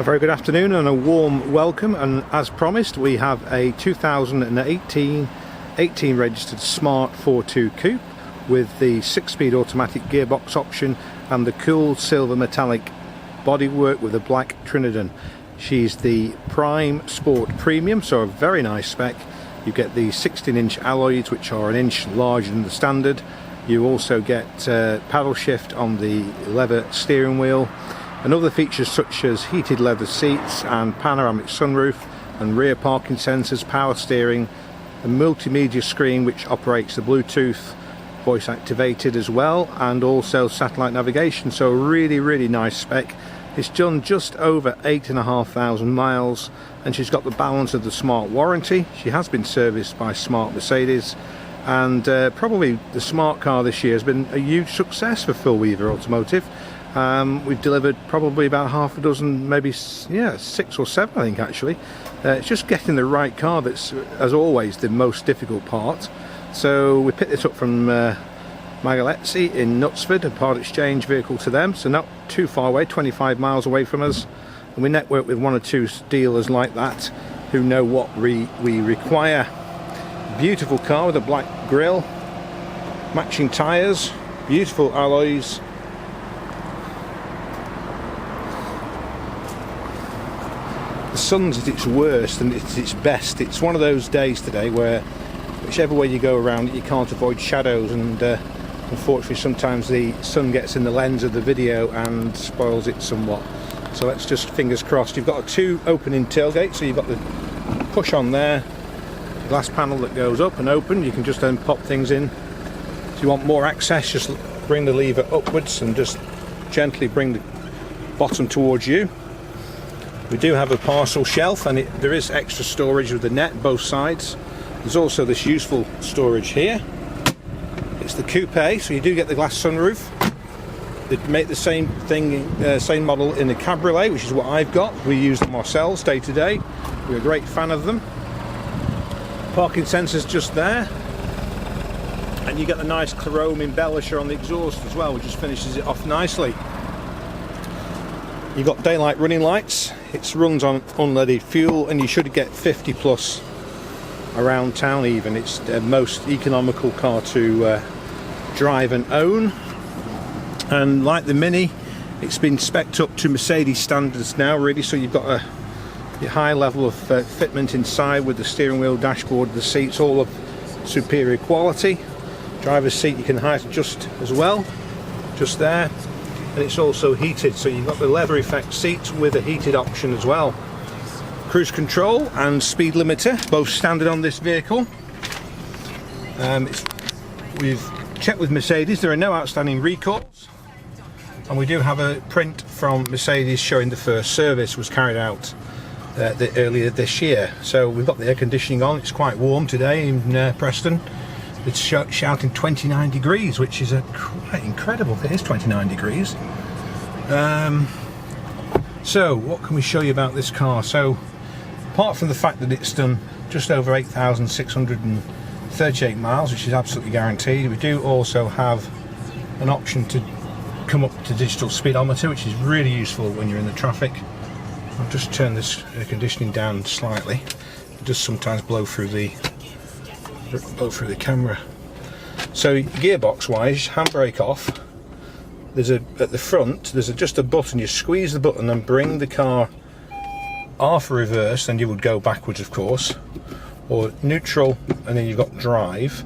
A very good afternoon and a warm welcome, and as promised we have a 2018 registered smart Fortwo Coupe with the 6-speed automatic gearbox option and the cool silver metallic bodywork with a Black Tridion. She's the Prime Sport Premium, so a very nice spec. You get the 16-inch alloys, which are an inch larger than the standard. You also get paddle shift on the leather steering wheel, and other features such as heated leather seats and panoramic sunroof and rear parking sensors, power steering, a multimedia screen which operates the Bluetooth, voice activated as well, and also satellite navigation. So really nice spec. It's done just over 8,500 miles, and she's got the balance of the smart warranty. She has been serviced by Smart Mercedes, and probably the smart car this year has been a huge success for Phil Weaver Automotive. We've delivered probably about half a dozen, maybe 6 or 7 I think actually. It's just getting the right car that's, as always, the most difficult part. So we picked this up from Magalezzi in Knutsford, a part exchange vehicle to them, so not too far away, 25 miles away from us, and we network with 1 or 2 dealers like that who know what we require. Beautiful car with a black grille, matching tyres, beautiful alloys. The sun's at its worst and it's its best. It's one of those days today where whichever way you go around it, you can't avoid shadows, and unfortunately sometimes the sun gets in the lens of the video and spoils it somewhat. So let's just fingers crossed. You've got a 2 opening tailgate, so you've got the push on there, glass panel that goes up and open. You can just then pop things in. If you want more access, just bring the lever upwards and just gently bring the bottom towards you. We do have a parcel shelf, and there is extra storage with the net both sides. There's also this useful storage here. It's the coupe, so you do get the glass sunroof. They make the same thing, same model in the cabriolet, which is what I've got. We use them ourselves day to day. We're a great fan of them. Parking sensors just there, and you get the nice chrome embellisher on the exhaust as well, which just finishes it off nicely. You've got daylight running lights. It runs on unleaded fuel, and you should get 50 plus around town even. It's the most economical car to drive and own, and like the Mini, it's been spec'd up to Mercedes standards now really, so you've got a high level of fitment inside with the steering wheel, dashboard, the seats, all of superior quality. Driver's seat you can height adjust as well, just there, and it's also heated, so you've got the leather effect seats with a heated option as well. Cruise control and speed limiter, both standard on this vehicle. We've checked with Mercedes, there are no outstanding recalls, and we do have a print from Mercedes showing the first service was carried out earlier this year. So we've got the air conditioning on. It's quite warm today in Preston. It's shouting 29 degrees, which is quite incredible. It is 29 degrees. So what can we show you about this car? So apart from the fact that it's done just over 8,638 miles, which is absolutely guaranteed, we do also have an option to come up to digital speedometer, which is really useful when you're in the traffic. I'll just turn this air conditioning down slightly. It does sometimes blow through the camera. So gearbox wise, handbrake off. At the front there's just a button. You squeeze the button and bring the car half reverse, and you would go backwards of course, or neutral, and then you've got drive.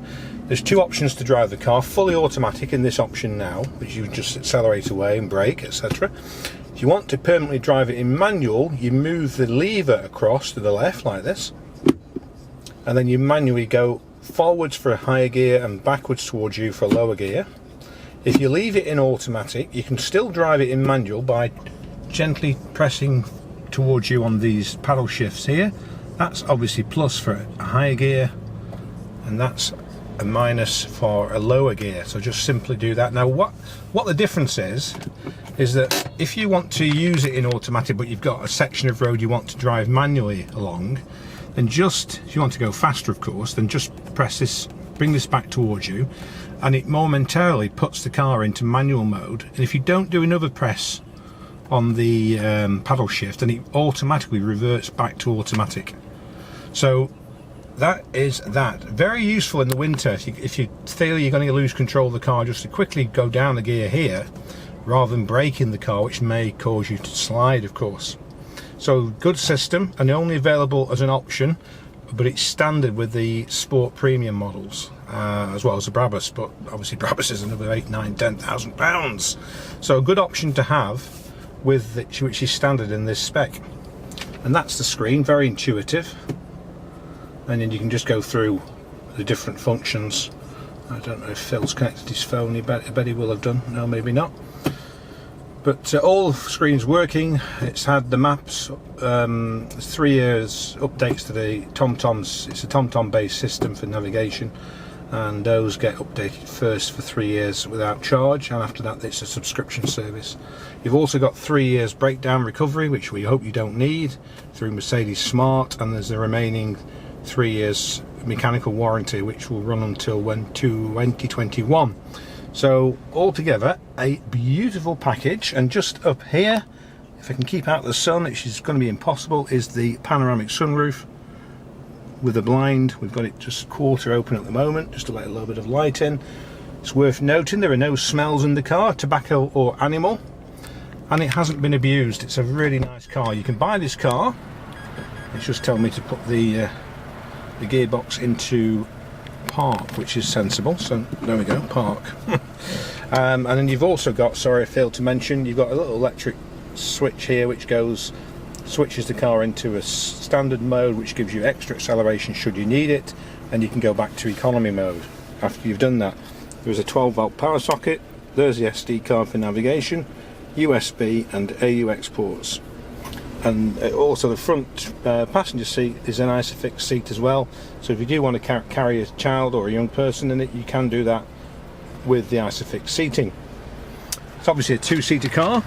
There's 2 options to drive the car. Fully automatic in this option now, which you just accelerate away and brake, etc. If you want to permanently drive it in manual, you move the lever across to the left like this, and then you manually go forwards for a higher gear and backwards towards you for a lower gear. If you leave it in automatic, you can still drive it in manual by gently pressing towards you on these paddle shifts here. That's obviously plus for a higher gear, and that's a minus for a lower gear. So just simply do that. Now what the difference is that if you want to use it in automatic but you've got a section of road you want to drive manually along, then just, if you want to go faster of course, then just press this, bring this back towards you, and it momentarily puts the car into manual mode. And if you don't do another press on the paddle shift, and it automatically reverts back to automatic. So that is that. Very useful in the winter if you feel you're going to lose control of the car, just to quickly go down the gear here rather than braking the car, which may cause you to slide, of course. So good system, and only available as an option, but it's standard with the Sport Premium models, as well as the Brabus, but obviously Brabus is another 8, 9, 10,000 pounds. So a good option to have, with which is standard in this spec. And that's the screen, very intuitive. And then you can just go through the different functions. I don't know if Phil's connected his phone. I bet he will have done. No, maybe not. But all screens working. It's had the maps, 3 years updates to the TomToms. It's a TomTom based system for navigation, and those get updated first for 3 years without charge, and after that it's a subscription service. You've also got 3 years breakdown recovery, which we hope you don't need, through Mercedes Smart, and there's the remaining 3 years mechanical warranty, which will run until 2021. So altogether a beautiful package. And just up here, if I can keep out the sun, which is going to be impossible, is the panoramic sunroof with a blind. We've got it just quarter open at the moment, just to let a little bit of light in. It's worth noting there are no smells in the car, tobacco or animal, and it hasn't been abused. It's a really nice car. You can buy this car. It's just telling me to put the gearbox into park, which is sensible, so there we go, park. And then you've also got, sorry I failed to mention, you've got a little electric switch here which switches the car into a standard mode, which gives you extra acceleration should you need it, and you can go back to economy mode after you've done that. There's a 12-volt power socket, there's the SD card for navigation, USB and AUX ports. And also the front passenger seat is an ISOFIX seat as well, so if you do want to carry a child or a young person in it, you can do that with the ISOFIX seating. It's obviously a two-seater car,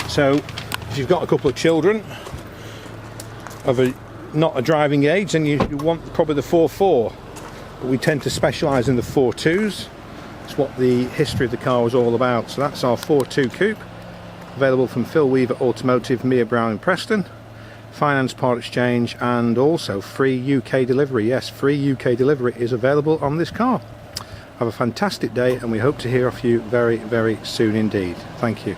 so if you've got a couple of children of not a driving age, then you want probably the 4.4, but we tend to specialise in the 4.2s. It's what the history of the car was all about. So that's our Fortwo Coupe, available from Phil Weaver Automotive, Mia Brown in Preston. Finance, part exchange, and also free UK delivery. Yes, free UK delivery is available on this car. Have a fantastic day, and we hope to hear off you very, very soon indeed. Thank you.